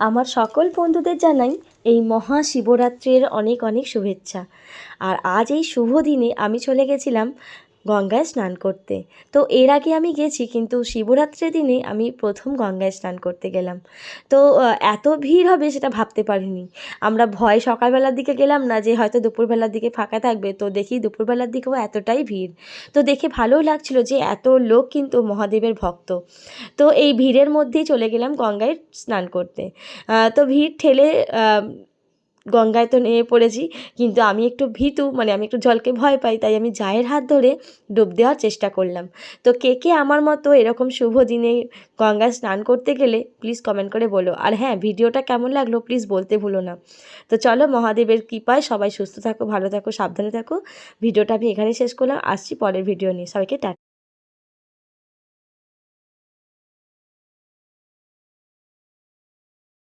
আমার সকল বন্ধুদের জানাই এই মহাশিবরাত্রির অনেক অনেক শুভেচ্ছা। আর আজ এই শুভ দিনে আমি চলে গেছিলাম গঙ্গায় স্নান করতে। তো এর আগে আমি গেছি, কিন্তু শিবরাত্রির দিনে আমি প্রথম গঙ্গায় স্নান করতে গেলাম। তো এত ভিড় হবে সেটা ভাবতে পারিনি। আমরা ভয় সকালবেলার দিকে গেলাম না যে হয়তো দুপুরবেলার দিকে ফাঁকা থাকবে, তো দেখি দুপুরবেলার দিকেও এতটাই ভিড়। তো দেখে ভালোও লাগছিল যে এত লোক কিন্তু মহাদেবের ভক্ত। তো এই ভিড়ের মধ্যেই চলে গেলাম গঙ্গায় স্নান করতে। তো ভিড় ঠেলে গঙ্গায় তো নেমে পড়েছি, কিন্তু আমি একটু ভীতু, মানে আমি একটু জলকে ভয় পাই, তাই আমি জায়ের হাত ধরে ডুব দেওয়ার চেষ্টা করলাম। তো কে কে আমার মতো এরকম শুভ দিনে গঙ্গায় স্নান করতে গেলে প্লিজ কমেন্ট করে বলো। আর হ্যাঁ, ভিডিওটা কেমন লাগলো প্লিজ বলতে ভুলো না। তো চলো, মহাদেবের কৃপায় সবাই সুস্থ থাকো, ভালো থাকো, সাবধানে থাকো। ভিডিওটা আমি এখানেই শেষ করলাম। আসছি পরের ভিডিও নিয়ে। সবাইকে টাটা।